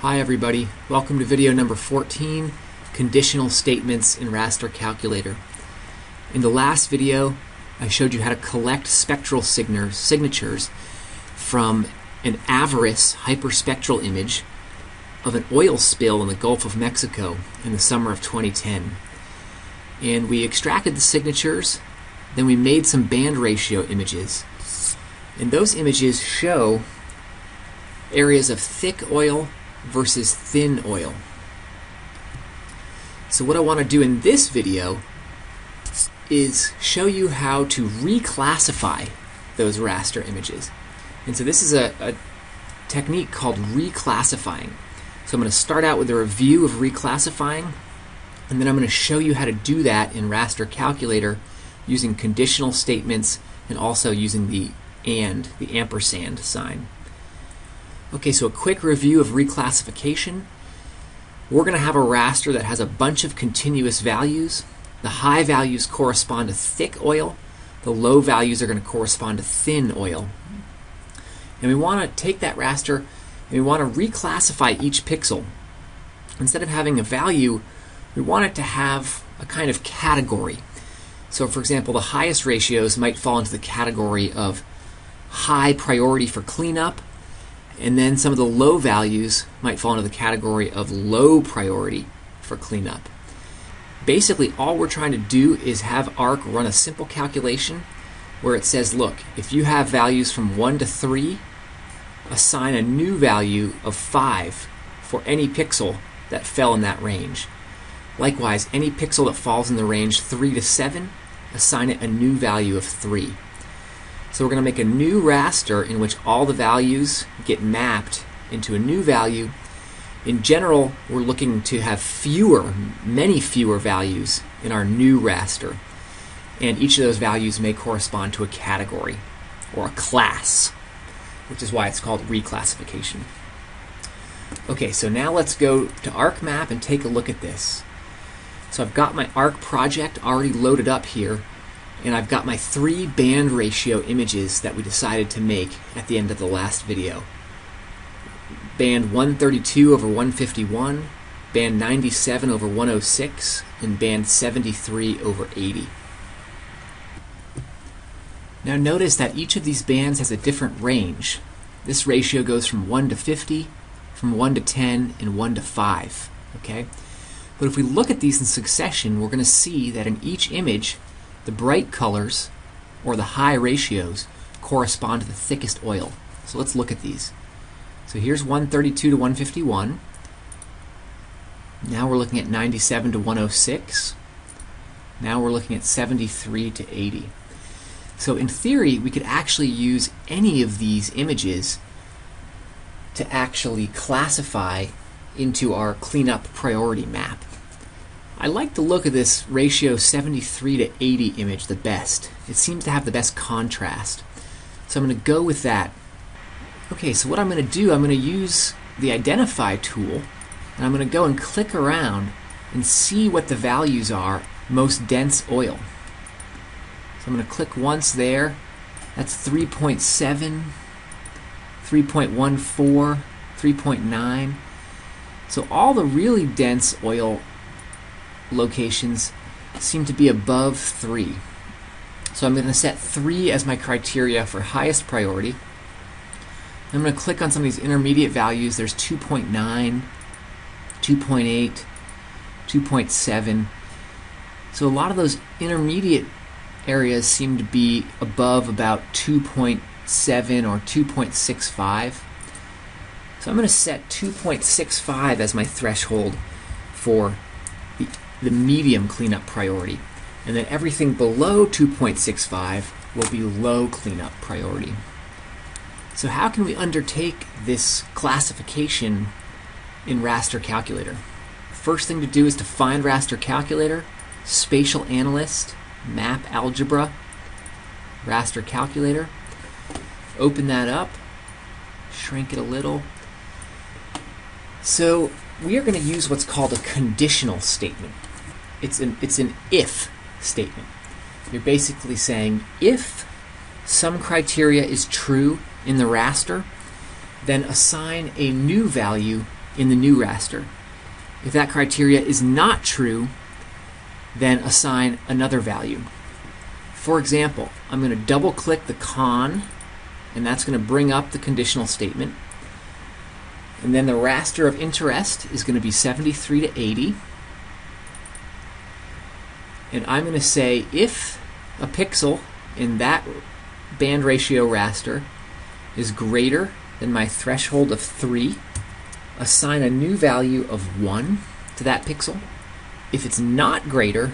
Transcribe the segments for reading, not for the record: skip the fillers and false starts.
Hi everybody, welcome to video number 14, Conditional Statements in ArcCalculator. In the last video, I showed you how to collect spectral signatures from an avarice hyperspectral image of an oil spill in the Gulf of Mexico in the summer of 2010. And we extracted the signatures, then we made some band ratio images. And those images show areas of thick oil versus thin oil. So what I want to do in this video is show you how to reclassify those raster images. And so this is a technique called reclassifying. So I'm going to start out with a review of reclassifying, and then I'm going to show you how to do that in ArcCalculator using conditional statements and also using the ampersand sign. Okay, so a quick review of reclassification. We're going to have a raster that has a bunch of continuous values. The high values correspond to thick oil. The low values are going to correspond to thin oil. And we want to take that raster and we want to reclassify each pixel. Instead of having a value, we want it to have a kind of category. So for example, the highest ratios might fall into the category of high priority for cleanup, and then some of the low values might fall into the category of low priority for cleanup. Basically, all we're trying to do is have Arc run a simple calculation where it says, look, if you have values from 1 to 3, assign a new value of 5 for any pixel that fell in that range. Likewise, any pixel that falls in the range 3 to 7, assign it a new value of 3. So we're going to make a new raster in which all the values get mapped into a new value. In general, we're looking to have many fewer values in our new raster. And each of those values may correspond to a category or a class, which is why it's called reclassification. Okay, so now let's go to ArcMap and take a look at this. So I've got my Arc project already loaded up here, and I've got my 3 band ratio images that we decided to make at the end of the last video. Band 132 over 151, band 97 over 106, and band 73 over 80. Now notice that each of these bands has a different range. This ratio goes from 1 to 50, from 1 to 10, and 1 to 5. Okay? But if we look at these in succession, we're going to see that in each image, the bright colors, or the high ratios, correspond to the thickest oil. So let's look at these. So here's 132 to 151. Now we're looking at 97 to 106. Now we're looking at 73 to 80. So in theory, we could actually use any of these images to actually classify into our cleanup priority map. I like the look of this ratio 73 to 80 image the best. It seems to have the best contrast. So I'm going to go with that. Okay, so what I'm going to do, I'm going to use the Identify tool, and I'm going to go and click around and see what the values are, most dense oil. So I'm going to click once there. That's 3.7, 3.14, 3.9. So all the really dense oil locations seem to be above 3. So I'm going to set 3 as my criteria for highest priority. I'm going to click on some of these intermediate values. There's 2.9, 2.8, 2.7. So a lot of those intermediate areas seem to be above about 2.7 or 2.65. So I'm going to set 2.65 as my threshold for the medium cleanup priority. And then everything below 2.65 will be low cleanup priority. So how can we undertake this classification in ArcCalculator? First thing to do is to find ArcCalculator, Spatial Analyst, Map Algebra, ArcCalculator. Open that up, shrink it a little. So we are going to use what's called a conditional statement. It's an if statement. You're basically saying if some criteria is true in the raster, then assign a new value in the new raster. If that criteria is not true, then assign another value. For example, I'm going to double click the con, and that's going to bring up the conditional statement. And then the raster of interest is going to be 73 to 80. And I'm going to say if a pixel in that band ratio raster is greater than my threshold of 3, assign a new value of 1 to that pixel. If it's not greater,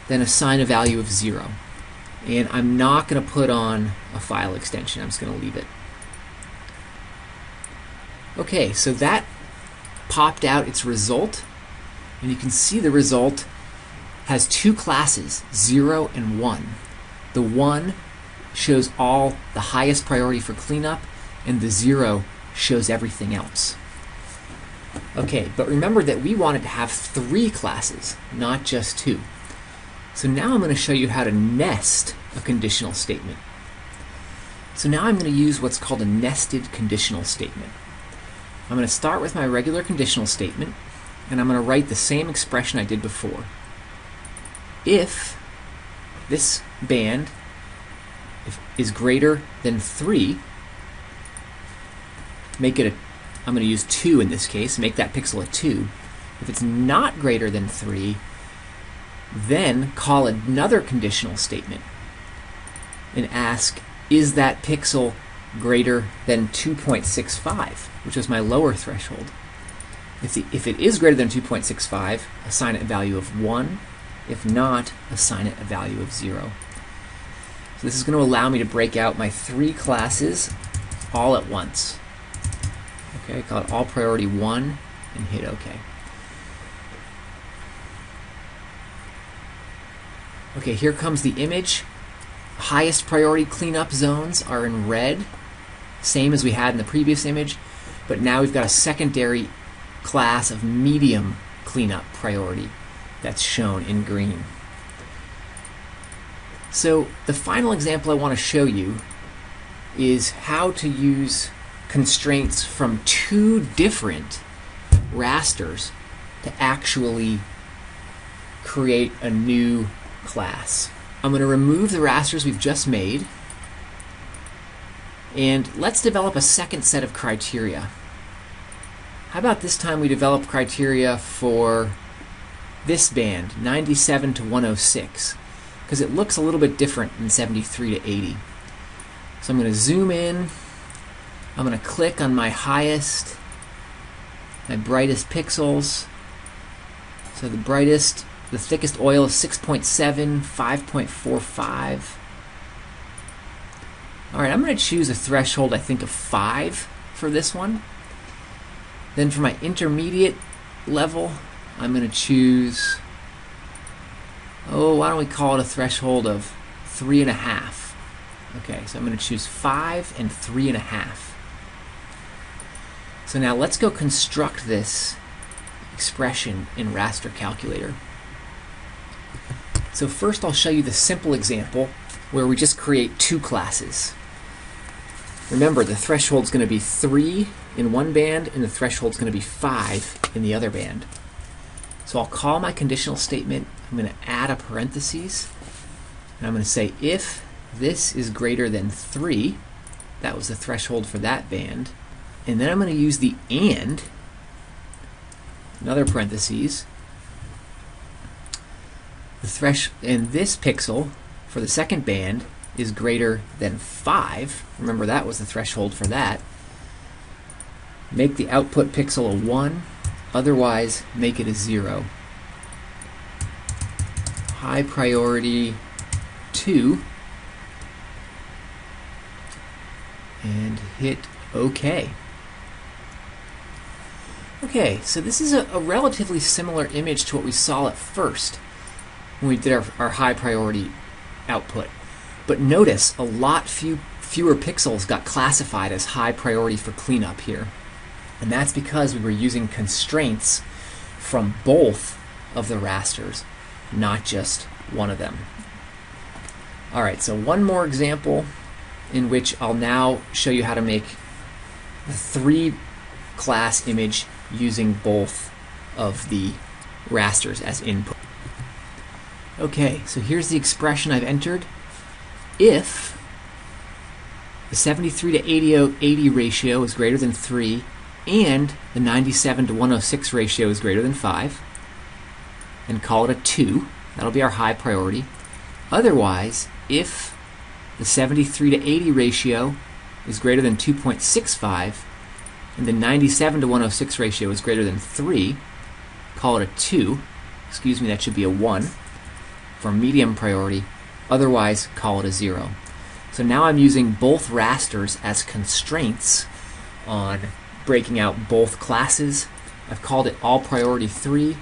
then assign a value of 0. And I'm not going to put on a file extension. I'm just going to leave it. Okay, so that popped out its result, and you can see the result has two classes, 0 and 1. The 1 shows all the highest priority for cleanup, and the 0 shows everything else. Okay, but remember that we wanted to have 3 classes, not just 2. So now I'm going to show you how to nest a conditional statement. So now I'm going to use what's called a nested conditional statement. I'm going to start with my regular conditional statement, and I'm going to write the same expression I did before. If this band is greater than 3, make it I'm going to use 2 in this case, make that pixel a 2. If it's not greater than 3, then call another conditional statement and ask, is that pixel greater than 2.65, which is my lower threshold? If it is greater than 2.65, assign it a value of 1. If not, assign it a value of 0. So this is going to allow me to break out my 3 classes all at once. Okay, call it all priority 1 and hit OK. Okay, here comes the image. Highest priority cleanup zones are in red, same as we had in the previous image, but now we've got a secondary class of medium cleanup priority that's shown in green. So the final example I want to show you is how to use constraints from 2 different rasters to actually create a new class. I'm going to remove the rasters we've just made, and let's develop a second set of criteria. How about this time we develop criteria for this band, 97 to 106, because it looks a little bit different than 73 to 80. So I'm going to zoom in, I'm going to click on my highest, my brightest pixels. So the thickest oil is 6.7, 5.45. Alright, I'm going to choose a threshold, I think, of 5 for this one. Then for my intermediate level, I'm going to choose, why don't we call it a threshold of 3.5. Okay, so I'm going to choose 5 and 3.5. So now let's go construct this expression in ArcCalculator. So first I'll show you the simple example where we just create 2 classes. Remember, the threshold is going to be 3 in one band and the threshold is going to be 5 in the other band. So I'll call my conditional statement, I'm going to add a parentheses, and I'm going to say if this is greater than 3, that was the threshold for that band, and then I'm going to use the and, another parentheses, and this pixel for the second band is greater than 5. Remember, that was the threshold for that. Make the output pixel a 1, otherwise make it a 0. High priority 2, and hit OK. Okay, so this is a relatively similar image to what we saw at first when we did our high priority output. But notice a lot fewer pixels got classified as high priority for cleanup here. And that's because we were using constraints from both of the rasters, not just one of them. Alright, so one more example in which I'll now show you how to make the 3 class image using both of the rasters as input. Okay, so here's the expression I've entered. If the 73 to 80 ratio is greater than 3 and the 97 to 106 ratio is greater than 5, and call it a 2, that'll be our high priority. Otherwise, if the 73 to 80 ratio is greater than 2.65 and the 97 to 106 ratio is greater than 3, call it a 2. Excuse me, that should be a 1 for medium priority. Otherwise, call it a 0. So now I'm using both rasters as constraints on breaking out both classes. I've called it all priority 3.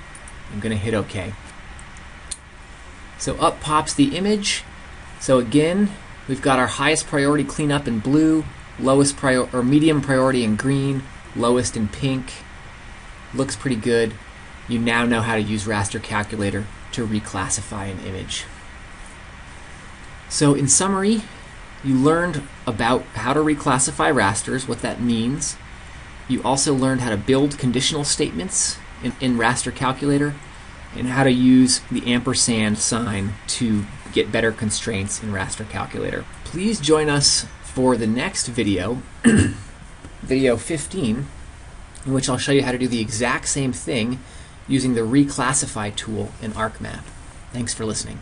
I'm going to hit OK. So up pops the image. So again, we've got our highest priority cleanup in blue, lowest or medium priority in green, lowest in pink. Looks pretty good. You now know how to use ArcCalculator to reclassify an image. So in summary, you learned about how to reclassify rasters, what that means. You also learned how to build conditional statements in ArcCalculator and how to use the ampersand sign to get better constraints in ArcCalculator. Please join us for the next video, video 15, in which I'll show you how to do the exact same thing using the Reclassify tool in ArcMap. Thanks for listening.